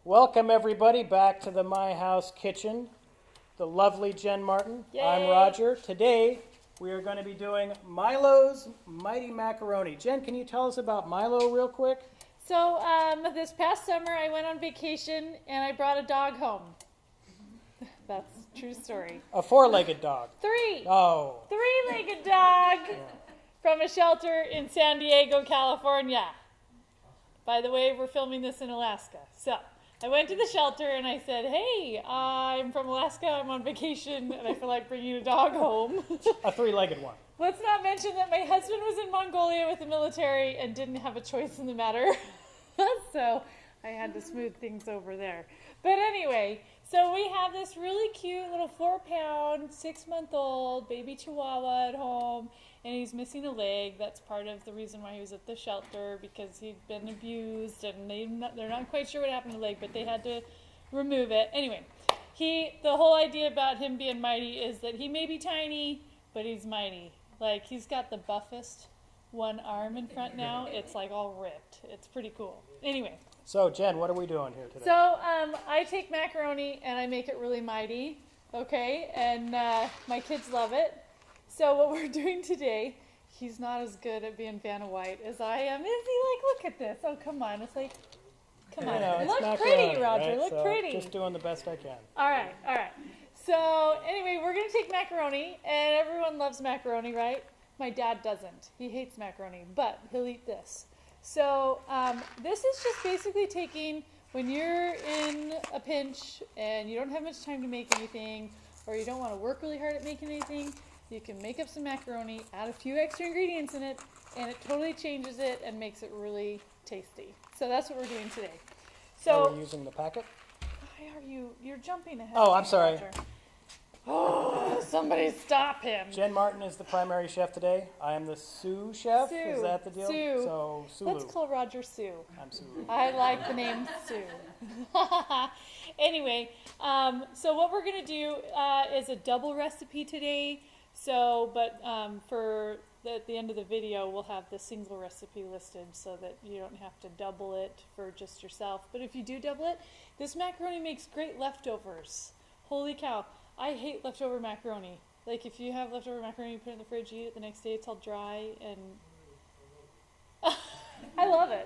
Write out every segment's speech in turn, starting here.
Welcome everybody back to the My House Kitchen. The lovely Jen Martin. Yay. I'm Roger. Today we are going to be doing Milo's Mighty Macaroni. Jen, can you tell us about Milo real quick? So this past summer I went on vacation and I brought a dog home. That's a true story. A four-legged dog. Oh. Three-legged dog from a shelter in San Diego, California. By the way, we're filming this in Alaska. So I went to the shelter and I said, hey, I'm from Alaska, I'm on vacation, and I feel like bringing a dog home. A three-legged one. Let's not mention that my husband was in Mongolia with the military and didn't have a choice in the matter. So I had to smooth things over there. But anyway, so we have this really cute little 4-pound, 6-month-old baby Chihuahua at home, and he's missing a leg. That's part of the reason why he was at the shelter, because he'd been abused, and they're not quite sure what happened to the leg, but they had to remove it. Anyway, the whole idea about him being mighty is that he may be tiny, but he's mighty. Like, he's got the buffest one arm in front now. It's like all ripped. It's pretty cool. Anyway. So, Jen, what are we doing here today? So, I take macaroni and I make it really mighty, okay? And my kids love it. So what we're doing today, he's not as good at being Vanna White as I am. Is he? Like, look at this. Oh, come on. It's like, come on. Look pretty, Roger. Right? Look so pretty. Just doing the best I can. All right. So anyway, we're going to take macaroni, and everyone loves macaroni, right? My dad doesn't. He hates macaroni, but he'll eat this. So this is just basically taking, when you're in a pinch and you don't have much time to make anything, or you don't want to work really hard at making anything, you can make up some macaroni, add a few extra ingredients in it, and it totally changes it and makes it really tasty. So that's what we're doing today. So we're using the packet? Why are you're jumping ahead? Oh, I'm sorry. Roger. Oh, somebody stop him. Jen Martin is the primary chef today. I am the sous chef. Sue. Is that the deal? Sue. So, Sulu. Let's call Roger Sue. I'm Sulu. I like the name Sue. Anyway, so what we're going to do is a double recipe today. So, but for at the end of the video, we'll have the single recipe listed so that you don't have to double it for just yourself. But if you do double it, this macaroni makes great leftovers. Holy cow. I hate leftover macaroni. Like, if you have leftover macaroni, you put it in the fridge, you eat it the next day, it's all dry, and I love it.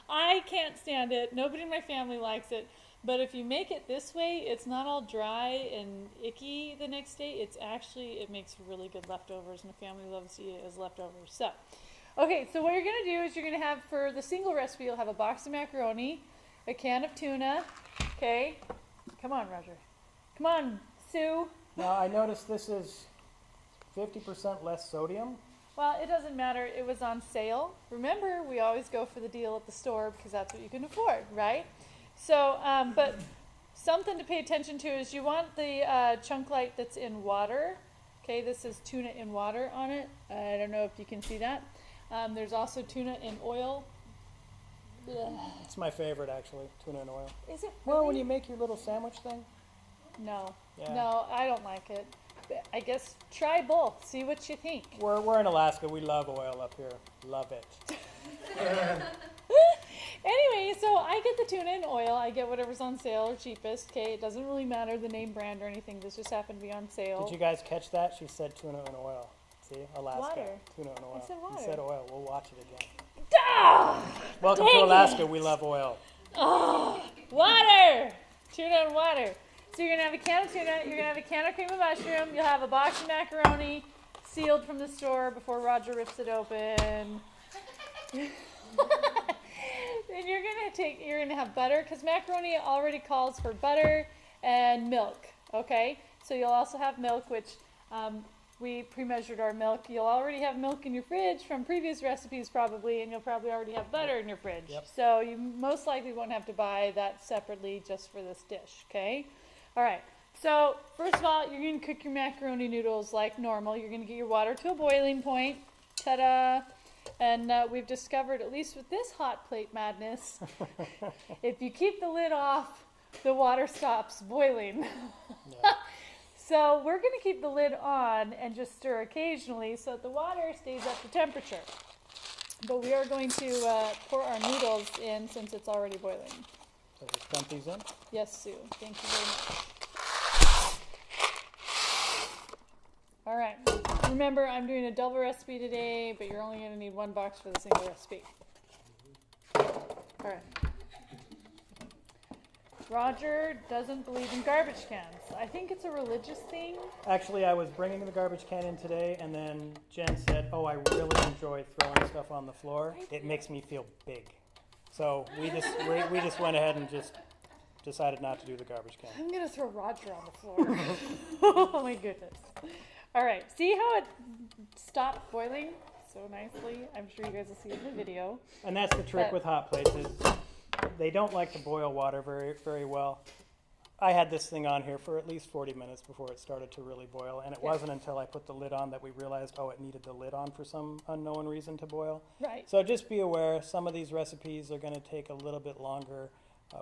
I can't stand it. Nobody in my family likes it. But if you make it this way, it's not all dry and icky the next day. It makes really good leftovers, and the family loves to eat it as leftovers. So, okay, so what you're going to do is you're going to have, for the single recipe, you'll have a box of macaroni, a can of tuna, okay? Come on, Roger. Come on, Sue. Now, I noticed this is 50% less sodium. Well, it doesn't matter. It was on sale. Remember, we always go for the deal at the store because that's what you can afford, right? So, but something to pay attention to is you want the chunk light that's in water. Okay, this is tuna in water on it. I don't know if you can see that. There's also tuna in oil. Ugh. It's my favorite, actually, tuna and oil. Is it? Well, really? when you make your little sandwich thing. No. Yeah. No, I don't like it. I guess try both. See what you think. We're in Alaska. We love oil up here. Love it. Anyway, so I get the tuna in oil. I get whatever's on sale or cheapest. Okay, it doesn't really matter the name brand or anything. This just happened to be on sale. Did you guys catch that? She said tuna and oil. See, Alaska. Water. Tuna and oil. I said water. You said oil. We'll watch it again. Ah, Welcome dang to Alaska. it. We love oil. Oh, water! Tuna and water. So you're going to have a can of tuna, you're going to have a can of cream of mushroom, you'll have a box of macaroni sealed from the store before Roger rips it open. Then you're going to have butter, because macaroni already calls for butter and milk, okay? So you'll also have milk, which we pre-measured our milk. You'll already have milk in your fridge from previous recipes probably, and you'll probably already have butter in your fridge. Yep. So you most likely won't have to buy that separately just for this dish, okay? All right, so first of all, you're going to cook your macaroni noodles like normal. You're going to get your water to a boiling point. Ta-da! And we've discovered, at least with this hot plate madness, if you keep the lid off, the water stops boiling. Yeah. So we're going to keep the lid on and just stir occasionally so that the water stays up to temperature. But we are going to pour our noodles in since it's already boiling. So just dump these in. Yes, Sue. Thank you very much. All right. Remember, I'm doing a double recipe today, but you're only going to need one box for the single recipe. All right. Roger doesn't believe in garbage cans. I think it's a religious thing. Actually, I was bringing the garbage can in today, and then Jen said, "Oh, I really enjoy throwing stuff on the floor. It makes me feel big." So we just went ahead and just decided not to do the garbage can. I'm going to throw Roger on the floor. Oh my goodness. All right. See how it stopped boiling so nicely? I'm sure you guys will see it in the video. And that's the trick with hot plates is they don't like to boil water very well. I had this thing on here for at least 40 minutes before it started to really boil, and it wasn't until I put the lid on that we realized, oh, it needed the lid on for some unknown reason to boil. Right. So just be aware, some of these recipes are going to take a little bit longer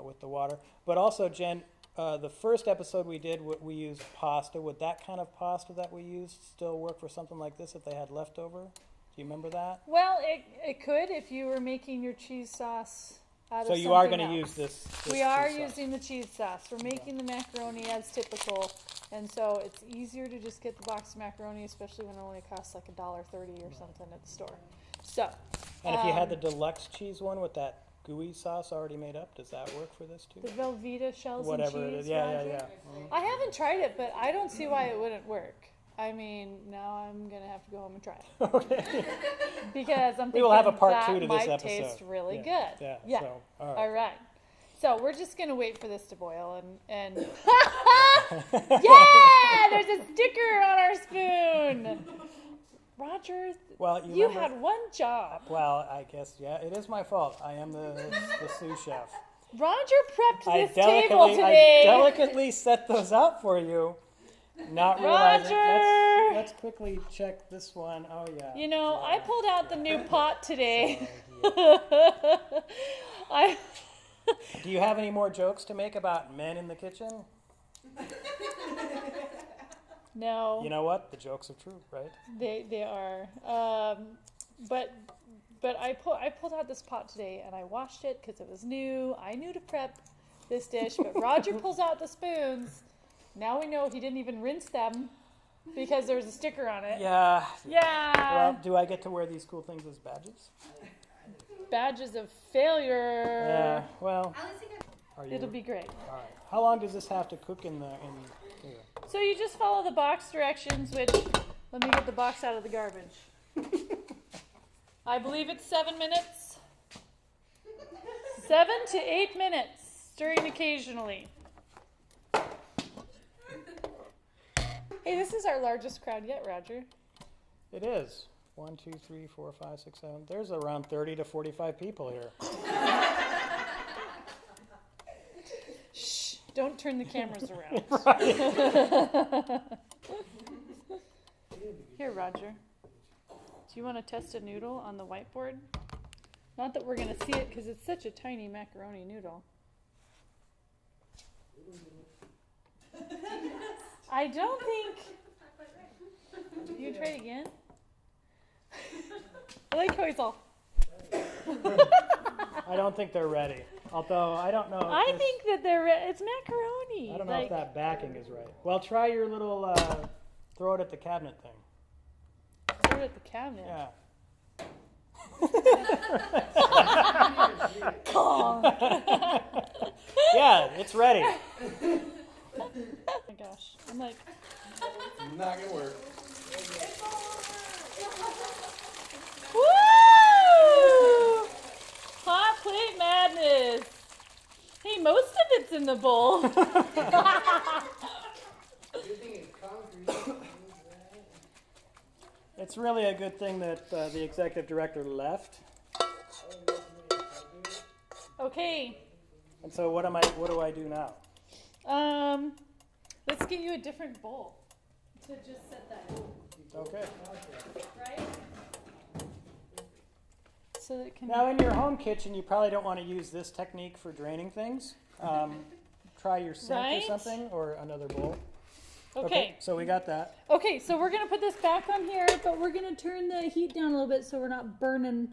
with the water. But also, Jen, the first episode we did, we used pasta. Would that kind of pasta that we used still work for something like this if they had leftover? Do you remember that? Well, it could if you were making your cheese sauce out of So you are something going to else. use this We are cheese sauce. using the cheese sauce. We're making the macaroni as typical, and so it's easier to just get the box of macaroni, especially when it only costs like $1.30 or something at the store. So. And if you had the deluxe cheese one with that gooey sauce already made up, does that work for this too? The Velveeta shells Whatever and it cheese. is. Yeah, Roger? yeah. I haven't tried it, but I don't see why it wouldn't work. I mean, now I'm gonna have to go home and try it. Okay. Because I'm thinking We will have a part that 2 to this might episode. taste really Yeah, good. yeah, so, all right. All right. So we're just gonna wait for this to boil and yeah, there's a sticker on our spoon. Roger, Well, you remember, had one job. well, I guess, yeah, it is my fault. I am the sous chef. Roger prepped this table I today. delicately set those out for you, not realizing. Roger! Let's quickly check this one. Oh, yeah. You know, yeah. I pulled out the new pot today. Sorry, yeah. I Do you have any more jokes to make about men in the kitchen? no. You know what? The jokes are true, right? They are. But I pulled out this pot today and I washed it because it was new. I knew to prep this dish, but Roger pulls out the spoons. Now we know he didn't even rinse them because there was a sticker on it. Yeah. Yeah. Well, do I get to wear these cool things as badges? Badges of failure. Yeah. Well, are you? It'll be great. All right. How long does this have to cook in here? So you just follow the box directions, which, let me get the box out of the garbage. I believe it's 7 minutes. 7 to 8 minutes, stirring occasionally. Hey, this is our largest crowd yet, Roger. It is. 1, 2, 3, 4, 5, 6, 7. There's around 30 to 45 people here. Shh, don't turn the cameras around. Here, Roger. Do you want to test a noodle on the whiteboard? Not that we're going to see it because it's such a tiny macaroni noodle. I don't think... You try it again? I like how he's all... I don't think they're ready. Although, I don't know. I think that it's macaroni. I don't know if that backing is right. Well, try your little throw it at the cabinet thing. Throw it at the cabinet. Yeah. Yeah, it's ready. Oh my gosh. I'm like... Not gonna work. Woo! Hot plate madness. Hey, most of it's in the bowl. It's really a good thing that the executive director left. Okay. And so what do I do now? Let's get you a different bowl to just set that. Okay. Right? So that it can. Now in your home kitchen, you probably don't want to use this technique for draining things. Try your sink Right? or something, or another bowl. Okay. So we got that. Okay, so we're gonna put this back on here, but we're gonna turn the heat down a little bit so we're not burning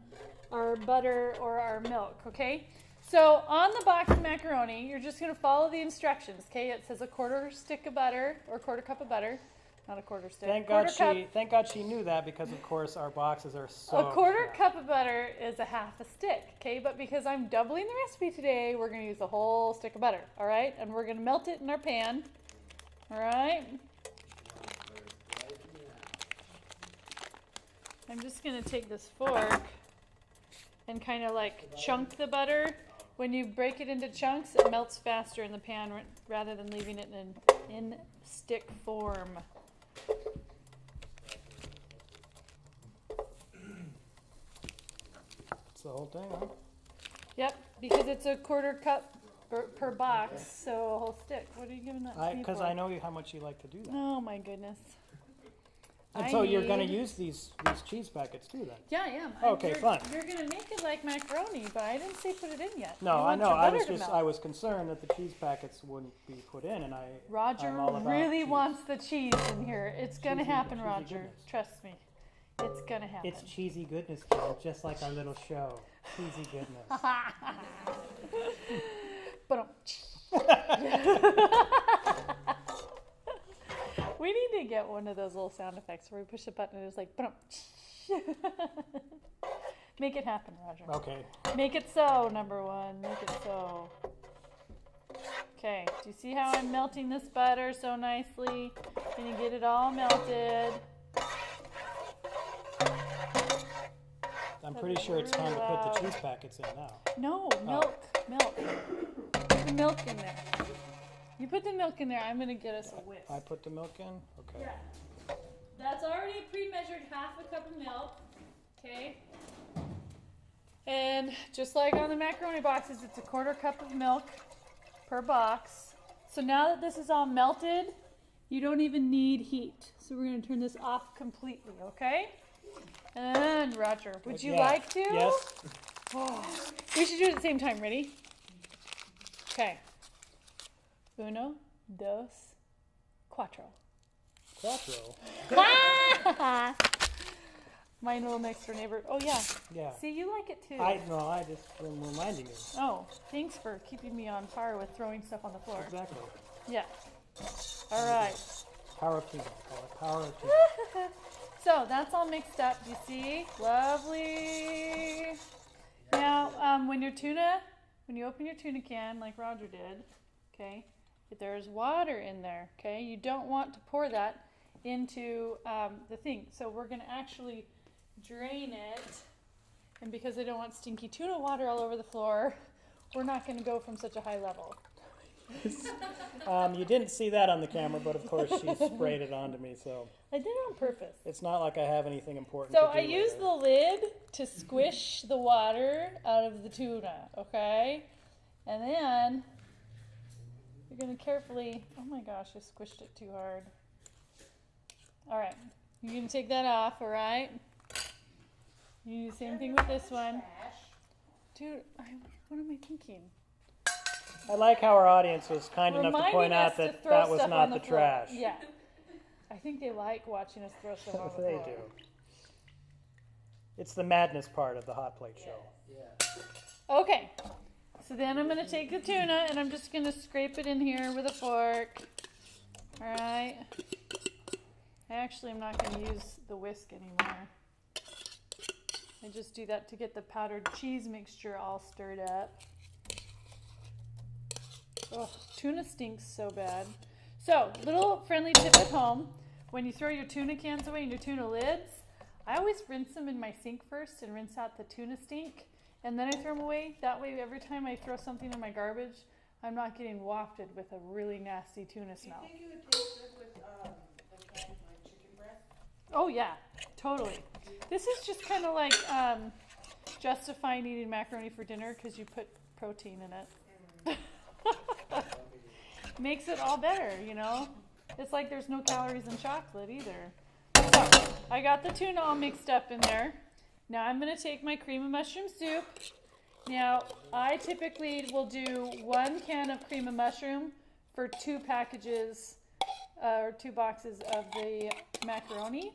our butter or our milk, okay? So on the box of macaroni, you're just gonna follow the instructions, okay? It says a quarter stick of butter or quarter cup of butter, not a quarter stick. Thank quarter God cup. thank God she knew that, because of course our boxes are so. A quarter cup of butter is a half a stick, okay? But because I'm doubling the recipe today, we're gonna use a whole stick of butter, all right? And we're gonna melt it in our pan, all right? I'm just gonna take this fork and kind of like chunk the butter. When you break it into chunks, it melts faster in the pan rather than leaving it in stick form. It's the whole thing, huh? Yep, because it's a quarter cup per box, so a whole stick. What are you giving that to me Because for? I know how much you like to do that. Oh my goodness. And I so you're going to need- use these cheese packets too, then? Yeah, I am. Okay, you're, fine. You're gonna make it like macaroni, but I didn't say put it in yet. No, You I want know. your I butter was to just melt. I was concerned that the cheese packets wouldn't be put in, and Roger I'm all about really cheese. wants the cheese in here. It's gonna Cheesy- happen, cheesy Roger. goodness. Trust me. It's gonna happen. It's cheesy goodness, kid, just like our little show. Cheesy goodness. But we need to get one of those little sound effects where we push a button and it's like make it happen, Roger. Okay. Make it so, number one. Make it so. Okay, do you see how I'm melting this butter so nicely? Can you get it all melted? I'm pretty sure it's time to put the cheese packets in now. No, milk. Put the milk in there. You put the milk in there. I'm gonna get us a whisk. I put the milk in? Okay. Yeah. That's already pre-measured half a cup of milk. Okay. And just like on the macaroni boxes, it's a quarter cup of milk per box. So now that this is all melted, you don't even need heat. So we're gonna turn this off completely, okay? And Roger, would you Yeah. like to? Yes. Oh, we should do it at the same time. Ready? Okay. Uno, dos, cuatro. Quattro. My little next door neighbor. Oh yeah. Yeah. See, you like it too. I just am reminding you. Oh, thanks for keeping me on par with throwing stuff on the floor. Exactly. Yeah. All right. Power of team. Call it power of team. So that's all mixed up. You see? Lovely. Now, when you open your tuna can, like Roger did, okay, there's water in there, okay? You don't want to pour that into the thing. So we're going to actually drain it. And because I don't want stinky tuna water all over the floor, we're not going to go from such a high level. You didn't see that on the camera, but of course she sprayed it onto me, so I did it on purpose. it's not like I have anything important So to do I use later. the lid to squish the water out of the tuna, okay? And then you're gonna carefully, oh my gosh, I squished it too hard. All right, you're gonna take that off, all right? You do the same thing with this one. Dude, what am I thinking? I like how our audience was kind enough to Reminding point out us to that throw that was stuff not on the floor. trash. Yeah. I think they like watching us throw stuff on the They floor. do. It's the madness part of the hot plate show. Okay, so then I'm gonna take the tuna and I'm just gonna scrape it in here with a fork. All right. I actually am not gonna use the whisk anymore. I just do that to get the powdered cheese mixture all stirred up. Oh, tuna stinks so bad. So, little friendly tip at home. When you throw your tuna cans away and your tuna lids, I always rinse them in my sink first and rinse out the tuna stink. And then I throw them away. That way, every time I throw something in my garbage, I'm not getting wafted with a really nasty tuna smell. Do you think it would taste good with like canned like chicken breast? Oh yeah, totally. This is just kind of like justifying eating macaroni for dinner because you put protein in it. Makes it all better, you know? It's like there's no calories in chocolate either. So, I got the tuna all mixed up in there. Now I'm going to take my cream of mushroom soup. Now, I typically will do 1 can of cream of mushroom for 2 packages or 2 boxes of the macaroni.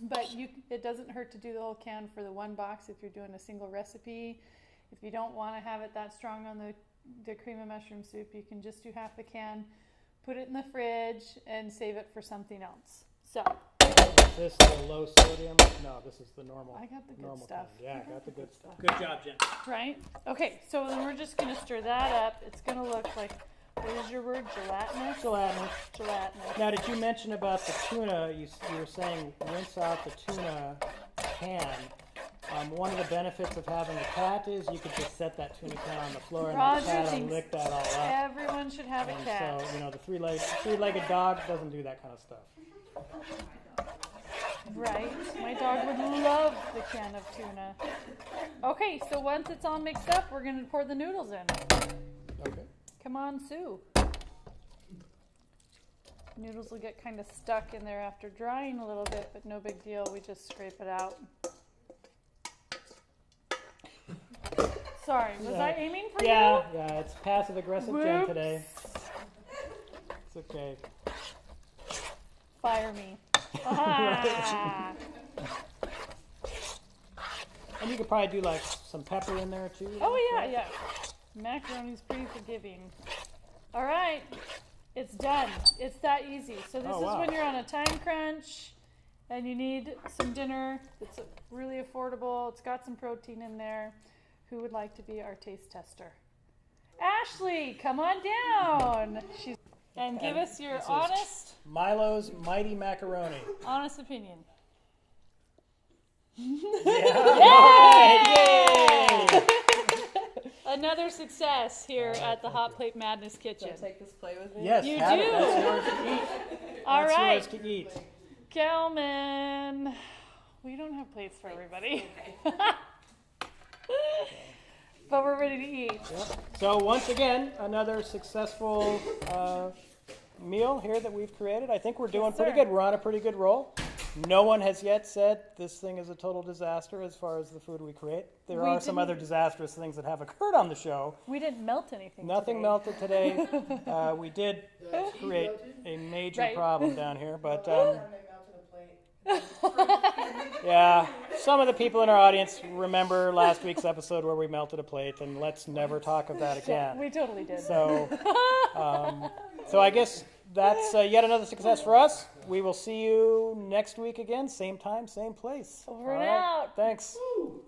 But it doesn't hurt to do the whole can for the one box if you're doing a single recipe. If you don't want to have it that strong on the cream of mushroom soup, you can just do half the can, put it in the fridge, and save it for something else. So, Is this the low sodium? No, this is the normal. I got the good normal stuff. kind. Yeah, I got the good stuff. Good job, Jen. right? Okay, so then we're just going to stir that up. It's going to look like, what is your word? Gelatinous? Gelatinous. Gelatinous. Now, did you mention about the tuna? You were saying rinse out the tuna can. One of the benefits of having a cat is you could just set that tuna can on the floor and Roger the cat will thinks lick that all up. Everyone should have a And cat. so, you know, the three-legged dog doesn't do that kind of stuff. Right. My dog would love the can of tuna. Okay, so once it's all mixed up, we're going to pour the noodles in. Okay. Come on, Sue. Noodles will get kind of stuck in there after drying a little bit, but no big deal. We just scrape it out. Sorry, was I aiming for you? Yeah, it's passive-aggressive Jen Whoops. today. It's okay. Fire me. Ah. And you could probably do like some pepper in there too. Oh, yeah, yeah. Macaroni's pretty forgiving. All right, it's done. It's that easy. So this Oh, is wow. when you're on a time crunch and you need some dinner. It's really affordable. It's got some protein in there. Who would like to be our taste tester? Ashley, come on down. And give us your this is- honest Milo's Mighty Macaroni. opinion. Yay! Another success here at the Hot Plate Madness Should Kitchen. I take this plate with me? Yes, You have do. it. That's yours to eat. All That's right, yours to eat. Kelman. We don't have plates for everybody. But we're ready to eat. Yep. So once again, another successful meal here that we've created. I think we're doing Yes, pretty sir. good. We're on a pretty good roll. No one has yet said this thing is a total disaster as far as the food we create. There We are some didn't- other disastrous things that have occurred on the show. We didn't melt anything. Nothing today. melted today. We did create a major Right. problem down here, but Time they melted a plate. yeah, some of the people in our audience remember last week's episode where we melted a plate, and let's never talk of that again. We totally did. So, so I guess that's yet another success for us. We will see you next week again, same time, same place. Over and All right, out. Thanks. Woo!